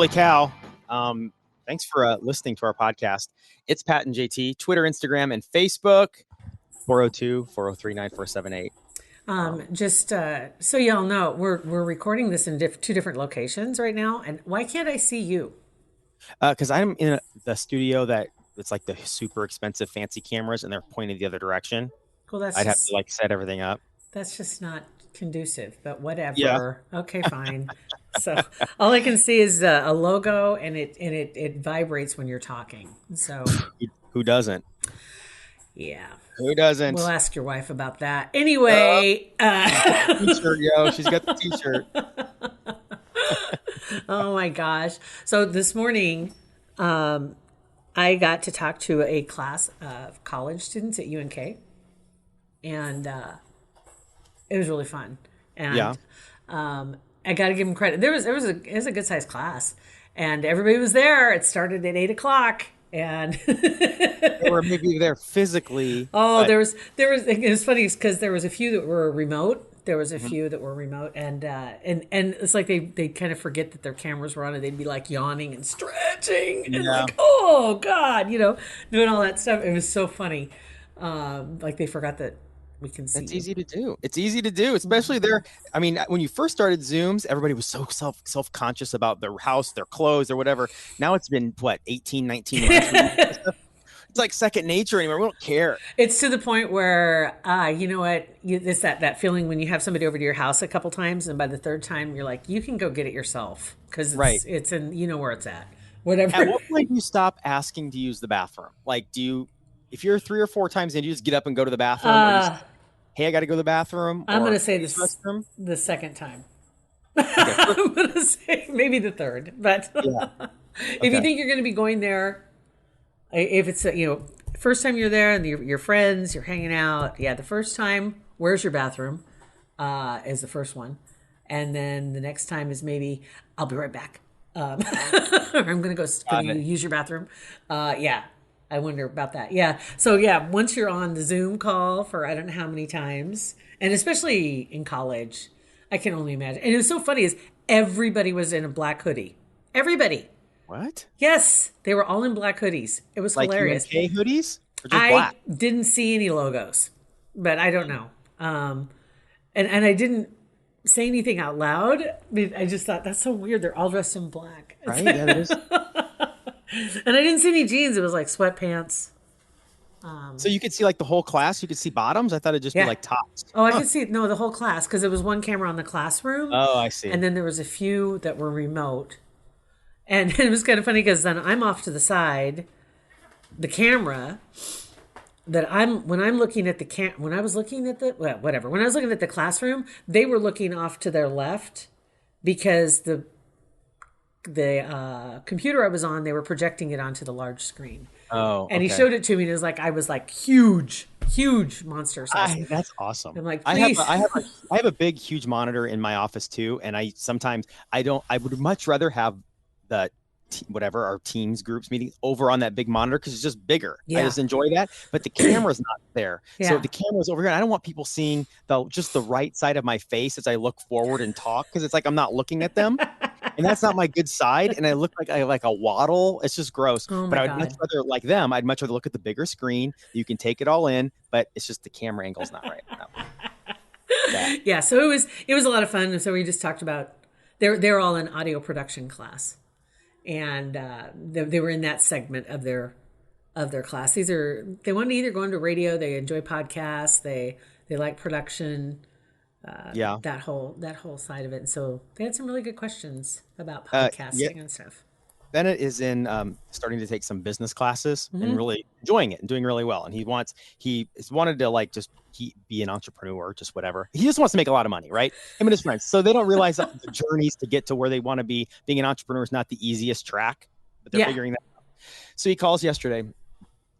Holy cow. Thanks for listening to our podcast. It's Pat and JT, Twitter, Instagram, and Facebook, 402-403-9478. Just so y'all know, we're recording this in two different locations right now. And why can't I see you? Because I'm in the studio that it's like the super expensive fancy cameras and they're pointing the other direction. Well, I'd have to like set everything up. That's just not conducive, but whatever. Yeah. Okay, fine. So all I can see is a logo, and it vibrates when you're talking. So who doesn't? Yeah. Who doesn't? We'll ask your wife about that. Anyway, t-shirt, yo, she's got the t-shirt. Oh my gosh! So this morning, I got to talk to a class of college students at UNK, and it was really fun. And yeah. I got to give them credit. It was a good sized class, and everybody was there. It started at 8:00, and they were maybe there physically. Oh, but there was. It was funny because there was a few that were remote. There was a few that were remote, and it's like they kind of forget that their cameras were on, and they'd be like yawning and stretching, and like, oh God, doing all that stuff. It was so funny. Like they forgot that we can see. It's easy to do. It's easy to do, especially there. I mean, when you first started Zooms, everybody was so self-conscious about their house, their clothes, or whatever. Now it's been 18, 19 months. It's like second nature anymore. We don't care. It's to the point where, you know what? It's that feeling when you have somebody over to your house a couple times, and by the third time, you're like, you can go get it yourself because it's in, where it's at. Whatever. At what point do you stop asking to use the bathroom? Like, if you're 3 or 4 times in, you just get up and go to the bathroom? Or hey, I got to go to the bathroom? I'm going to say the second time. Okay. I'm going to say maybe the third. But if you think you're going to be going there, if it's first time you're there and your friends, you're hanging out, the first time, where's your bathroom, is the first one, and then the next time is maybe I'll be right back. Or I'm gonna go. Can you use your bathroom? I wonder about that. Yeah. So once you're on the Zoom call for I don't know how many times, and especially in college, I can only imagine. And it was so funny is everybody was in a black hoodie. Everybody. What? Yes, they were all in black hoodies. It was hilarious. Like UNK hoodies? Or just I black? Didn't see any logos, but I don't know. And I didn't say anything out loud. I just thought that's so weird. They're all dressed in black, right? Yeah, it is. And I didn't see any jeans. It was like sweatpants. So you could see like the whole class. You could see bottoms. I thought it'd just be like tops. Oh, I could see the whole class because there was one camera on the classroom. Oh, I see. And then there was a few that were remote. And it was kind of funny because then I'm off to the side, the camera that when I was looking at the classroom, they were looking off to their left because the computer I was on, they were projecting it onto the large screen. Oh, and he showed it to me, and I was like huge monster size. That's awesome. I'm like, please. I have a big, huge monitor in my office too, and I would much rather have the our teams groups meeting over on that big monitor because it's just bigger. I just enjoy that, but the camera's not there. So the camera's over here. I don't want people seeing just the right side of my face as I look forward and talk because it's like I'm not looking at them, and that's not my good side. And I look like I like a waddle. It's just gross. Oh but I would much rather like them. I'd much rather look at the bigger screen. You can take it all in, but it's just the camera angle's not right. No. Yeah. So it was a lot of fun. And so we just talked about they're all in audio production class. And they were in that segment of their class. They want to either go into radio, they enjoy podcasts, they like production, that whole side of it. And so they had some really good questions about podcasting and stuff. Bennett is in starting to take some business classes and really enjoying it and doing really well. And he wanted to be an entrepreneur, just whatever. He just wants to make a lot of money, right? Him and his friends. So they don't realize that the journeys to get to where they want to be. Being an entrepreneur is not the easiest track, but they're figuring that out. So he calls yesterday.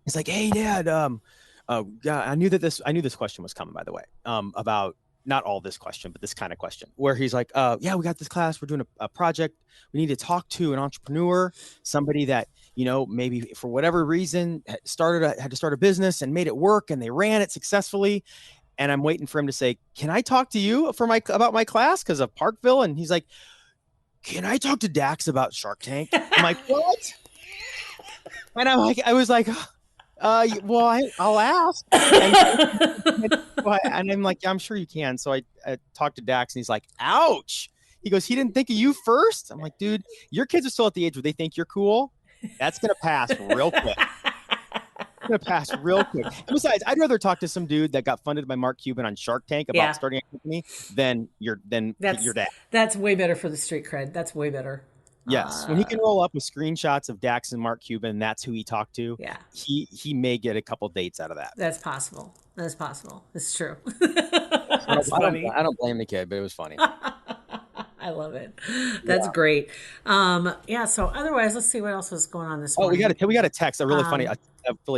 He's like, "Hey, Dad, I knew this question was coming, by the way, about not all this question, but this kind of question where he's like, we got this class. We're doing a project. We need to talk to an entrepreneur, somebody that, maybe for whatever reason had to start a business and made it work and they ran it successfully. And I'm waiting for him to say, can I talk to you about my class? Cause of Parkville. And he's like, can I talk to Dax about Shark Tank? I'm like, what? And I was like, well, I'll ask. And, and I'm like, yeah, I'm sure you can. So I talked to Dax and he's like, ouch. He goes, he didn't think of you first. I'm like, dude, your kids are still at the age where they think you're cool. That's going to pass real quick. Gonna pass real quick. And besides, I'd rather talk to some dude that got funded by Mark Cuban on Shark Tank about starting a company than your dad. That's way better for the street cred. That's way better. Yes, when he can roll up with screenshots of Dax and Mark Cuban, that's who he talked to. Yeah, he may get a couple dates out of that. That's possible. That's possible. It's true. That's funny. I don't blame the kid, but it was funny. I love it. That's great. Yeah. So otherwise, let's see what else was going on this morning. We got a text, a really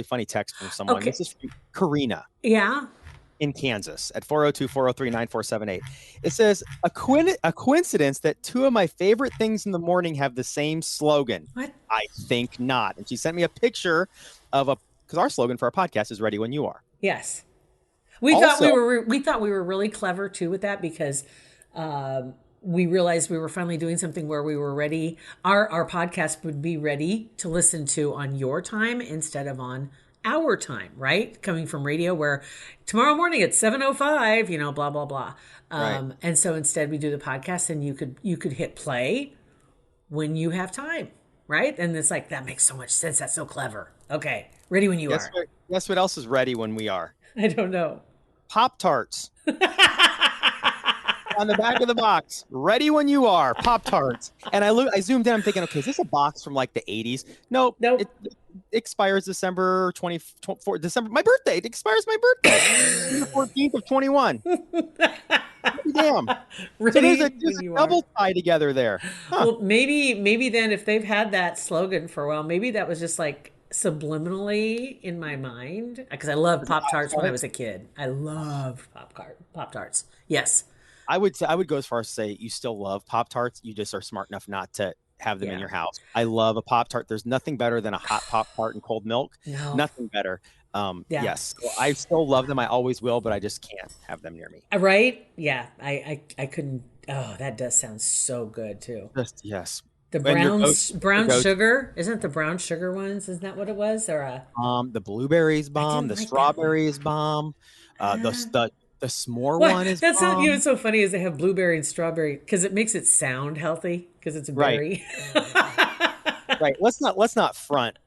funny text from someone. Okay. This is from Karina. Yeah. In Kansas at 402-403-9478. It says a coincidence that two of my favorite things in the morning have the same slogan. What? I think not. And she sent me a picture of because our slogan for our podcast is "Ready When You Are." Yes. We thought we were really clever too with that because we realized we were finally doing something where we were ready. Our podcast would be ready to listen to on your time instead of on our time, right? Coming from radio where tomorrow morning at 7:05, blah, blah, blah. Right. And so instead we do the podcast and you could hit play when you have time, right? And it's like, that makes so much sense. That's so clever. Okay. Ready when you are. Guess what else is ready when we are? I don't know. Pop-Tarts. On the back of the box, ready when you are, Pop-Tarts. And I zoomed in, I'm thinking, okay, is this a box from like the 80s? Nope. It expires December 24th, December, my birthday. It expires my birthday, the 14th of 21. Damn. Ready so there's a double tie together there. Huh. Well, maybe then if they've had that slogan for a while, maybe that was just like subliminally in my mind because I loved Pop-Tarts when I was a kid. I loved Pop-Tarts. Yes. I would go as far as to say you still love Pop-Tarts. You just are smart enough not to have them in your house. I love a Pop-Tart. There's nothing better than a hot Pop-Tart and cold milk. No. Nothing better. Yes. Well, I still love them. I always will, but I just can't have them near me. Right? Yeah. I couldn't. Oh, that does sound so good too. Yes. The brown sugar. Isn't it the brown sugar ones? Isn't that what it was? Or the blueberries bomb, the strawberries bomb, the s'more one is that's not, what's so funny is they have blueberry and strawberry because it makes it sound healthy because it's a berry. Right. Let's not front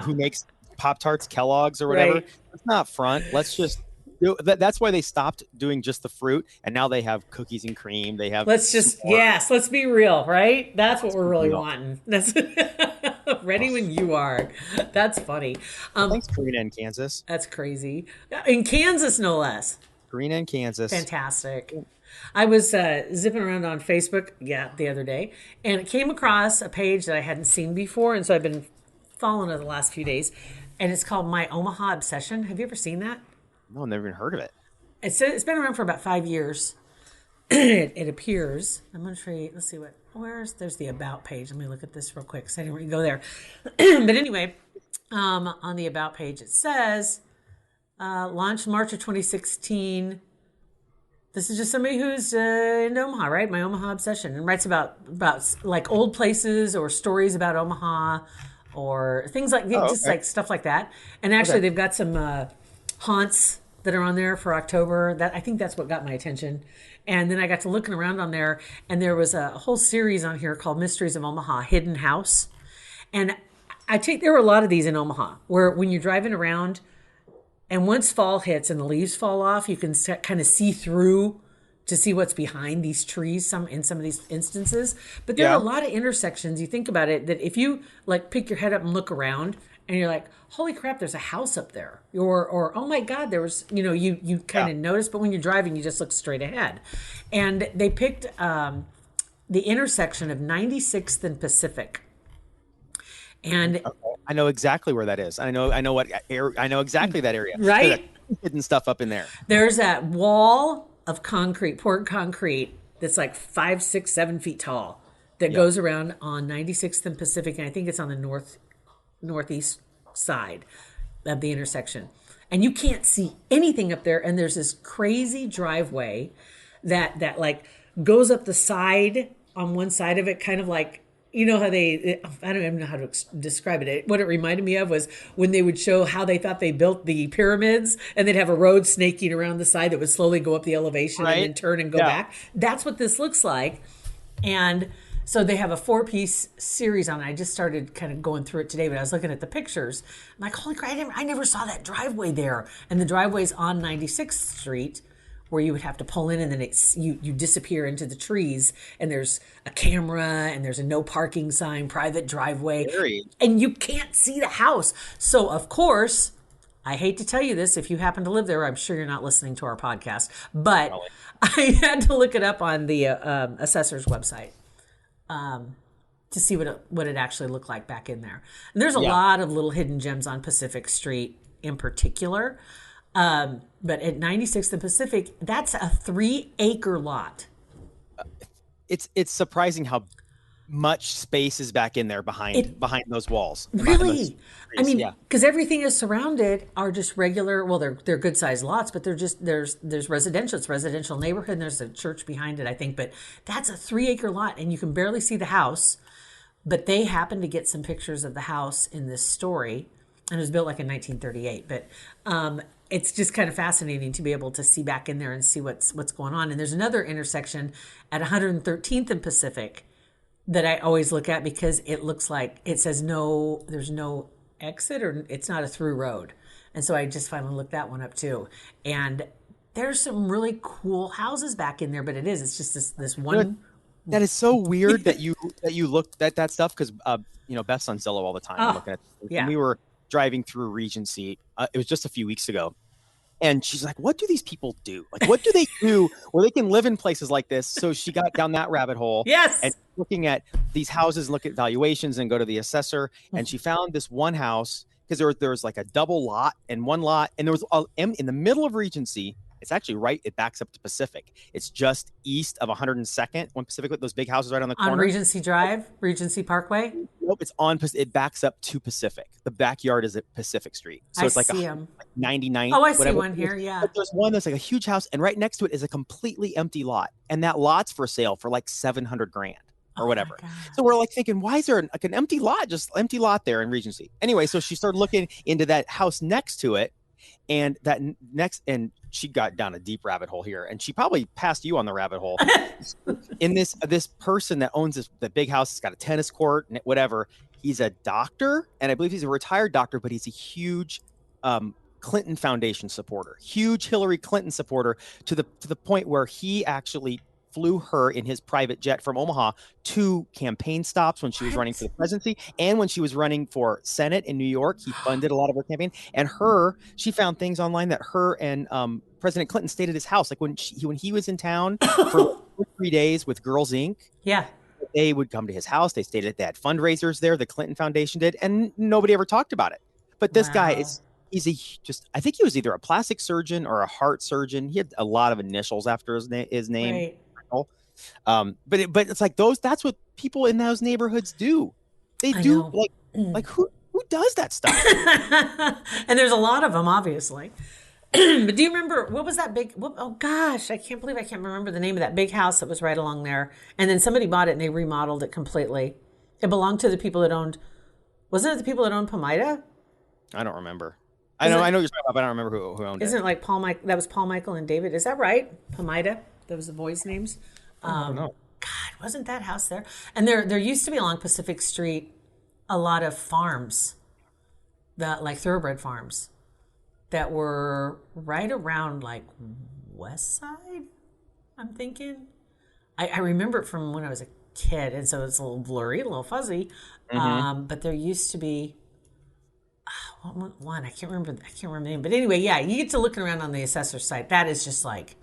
who makes Pop-Tarts, Kellogg's or whatever. Right. Let's not front. Let's just do that. That's why they stopped doing just the fruit and now they have cookies and cream. They have let's be real, right? That's what we're really wanting. That's ready when you are. That's funny. Thanks, Karina in Kansas. That's crazy. In Kansas, no less. Karina in Kansas. Fantastic. I was zipping around on Facebook, the other day, and it came across a page that I hadn't seen before, and so I've been following it the last few days, and it's called My Omaha Obsession. Have you ever seen that? No, I've never even heard of it. It's been around for about 5 years. It appears. I'm going to show you. Let's see there's the About page. Let me look at this real quick because I didn't really go there. But anyway, on the About page, it says, launched March of 2016. This is just somebody who's in Omaha, right? My Omaha Obsession, and writes about like old places or stories about Omaha or things like like stuff like that. And actually, they've got some haunts that are on there for October. I think that's what got my attention. And then I got to looking around on there, and there was a whole series on here called Mysteries of Omaha, Hidden House. And there were a lot of these in Omaha where when you're driving around, and once fall hits and the leaves fall off, you can kind of see through to see what's behind these trees in some of these instances. But there are a lot of intersections, you think about it, that if you like pick your head up and look around and you're like, holy crap, there's a house up there. Or oh my God, there was, you kind of notice, but when you're driving, you just look straight ahead. And they picked the intersection of 96th and Pacific. And I know exactly where that is. I know exactly that area. Right? Hidden stuff up in there. There's that wall of concrete, poured concrete, that's like 5, 6, 7 feet tall that goes around on 96th and Pacific. And I think it's on the northeast side of the intersection. And you can't see anything up there. And there's this crazy driveway that like goes up the side on one side of it, kind of like, you know how I don't even know how to describe it. What it reminded me of was when they would show how they thought they built the pyramids, and they'd have a road snaking around the side that would slowly go up the elevation and Right. then turn and go Yeah. back. That's what this looks like. And so they have a 4-piece series on it. I just started kind of going through it today, but I was looking at the pictures. I'm like, holy crap, I never saw that driveway there. And the driveway's on 96th Street, where you would have to pull in, and then you disappear into the trees, and there's a camera, and there's a no parking sign, private driveway, Very. and you can't see the house. So of course, I hate to tell you this, if you happen to live there, I'm sure you're not listening to our podcast, but Probably. I had to look it up on the assessor's website to see what it actually looked like back in there. And there's a lot of little hidden gems on Pacific Street in particular. But at 96th and Pacific, that's a 3-acre lot. It's surprising how much space is back in there behind those walls. Really? I mean, because everything is surrounded are just regular. Well, they're good sized lots, but they're just there's residential. It's residential neighborhood. And there's a church behind it, I think. But that's a 3-acre lot, and you can barely see the house. But they happen to get some pictures of the house in this story, and it was built like in 1938. But it's just kind of fascinating to be able to see back in there and see what's going on. And there's another intersection at 113th and Pacific that I always look at, because it looks like it says there's no exit, or it's not a through road. And so I just finally looked that one up too. And there's some really cool houses back in there, but it's just this one. That is so weird that you looked at that stuff, because Beth's on Zillow all the time. I'm looking at it. Yeah. And we were driving through Regency. It was just a few weeks ago. And she's like, what do these people do? Like, what do they do where they can live in places like this? So she got down that rabbit hole. Yes. And looking at these houses, look at valuations, and go to the assessor. And she found this one house, because there was like a double lot and one lot. And there was in the middle of Regency. It's actually right. It backs up to Pacific. It's just east of 102nd, when Pacific, with those big houses right on the corner. On Regency Drive, Regency Parkway? Nope, it backs up to Pacific. The backyard is at Pacific Street. So it's like 99. Oh, I see one here, yeah. But there's one that's like a huge house, and right next to it is a completely empty lot. And that lot's for sale for like $700,000 or whatever. So we're like thinking, why is there an empty lot there in Regency? Anyway, so she started looking into that house next to it, and and she got down a deep rabbit hole here, and she probably passed you on the rabbit hole. In this person that owns the big house, has got a tennis court and whatever. He's a doctor, and I believe he's a retired doctor, but he's a huge Clinton Foundation supporter, huge Hillary Clinton supporter, to the point where he actually flew her in his private jet from Omaha to campaign stops when she was running for the presidency, and when she was running for Senate in New York. He funded a lot of her campaign. And she found things online that her and President Clinton stayed at his house. Like when he was in town for 3 days with Girls Inc. Yeah. They would come to his house. They stayed at, they had fundraisers there. The Clinton Foundation did, and nobody ever talked about it. But this guy he's I think he was either a plastic surgeon or a heart surgeon. He had a lot of initials after his name. Right. But it's like that's what people in those neighborhoods do. They do like who does that stuff? And there's a lot of them, obviously. But do you remember what was that big? Oh gosh, I can't believe I can't remember the name of that big house that was right along there. And then somebody bought it and they remodeled it completely. It belonged to the people that owned. Wasn't it the people that owned Pomida? I don't remember. I know you're talking about, but I don't remember who owned it. Isn't it like that was Paul, Michael, and David? Is that right? Pomida? That was the boys' names. I don't know. God, wasn't that house there? And there used to be along Pacific Street a lot of farms, like thoroughbred farms, that were right around like West Side, I'm thinking. I remember it from when I was a kid, and so it's a little blurry, a little fuzzy. Mm-hmm. But there used to be one. I can't remember the name. But anyway, yeah, you get to looking around on the assessor's site. That is just like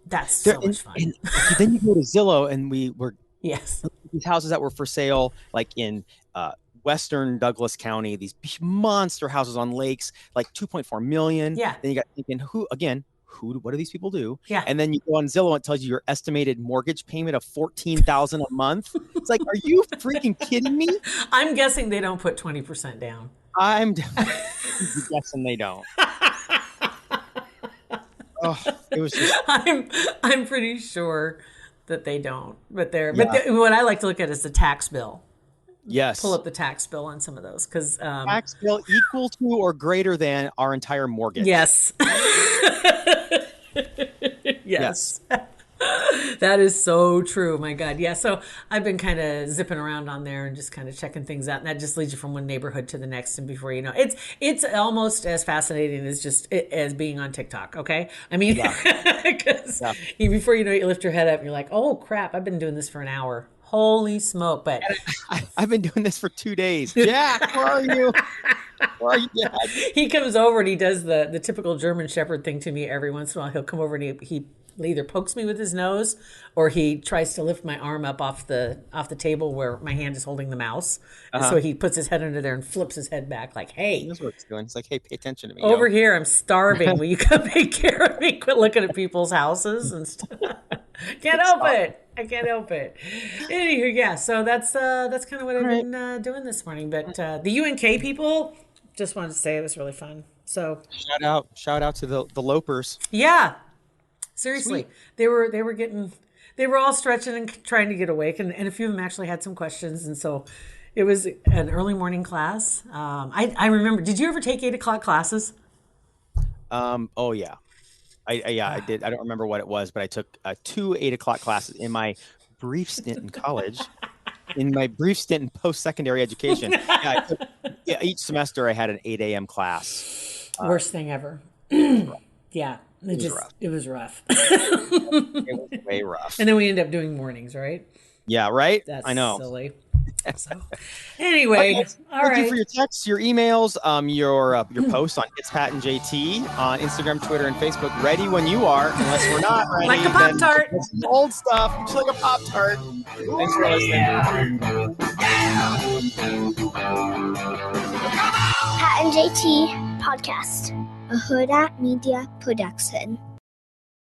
that's so much fun. And then you go to Zillow, and we were these houses that were for sale, like in Western Douglas County, these monster houses on lakes, like 2.4 million. Yeah. Then you got thinking, what do these people do? Yeah. And then you go on Zillow and it tells you your estimated mortgage payment of $14,000 a month. It's like, are you freaking kidding me? I'm guessing they don't put 20% down. I'm guessing they don't. Oh, it was just. I'm pretty sure that they don't. But what I like to look at is the tax bill. Yes. Pull up the tax bill on some of those because tax bill equal to or greater than our entire mortgage. Yes. Yes. That is so true. My God. Yeah. So I've been kind of zipping around on there and just kind of checking things out. And that just leads you from one neighborhood to the next. And before you know, it's almost as fascinating as being on TikTok. Okay. I mean, because before you know it, you lift your head up and you're like, oh crap, I've been doing this for an hour. Holy smoke. But I've been doing this for 2 days. Jack, where are you? Where are you, Jack? He comes over and he does the typical German Shepherd thing to me every once in a while. He'll come over and he either pokes me with his nose or he tries to lift my arm up off the table where my hand is holding the mouse. And so he puts his head under there and flips his head back like, hey. That's what he's doing. He's like, hey, pay attention to me. Over here, I'm starving. Will you come take care of me? Quit looking at people's houses and stuff. Can't help it. I can't help it. Anywho, yeah. So that's kind of what I've been doing this morning. But the UNK people, just wanted to say it was really fun. So shout out to the lopers. Yeah. Seriously, sweet. They were all stretching and trying to get awake, and a few of them actually had some questions, and so it was an early morning class. I remember. Did you ever take 8 o'clock classes? Oh yeah, I did. I don't remember what it was, but I took 2 8 o'clock classes in my brief stint in college. In my brief stint in post-secondary education, each semester I had an 8 a.m. class. Worst thing ever. Yeah. It was rough. It was way rough. And then we end up doing mornings, right? Yeah, right? That's I know. Silly. So, anyway, thank you for your texts, your emails, your posts on It's Pat and JT on Instagram, Twitter, and Facebook. Ready when you are, unless we're not ready. Like a Pop-Tart. Old stuff, just like a Pop-Tart. Thanks for listening. Pat and JT Podcast, a Hurrdat Media Production.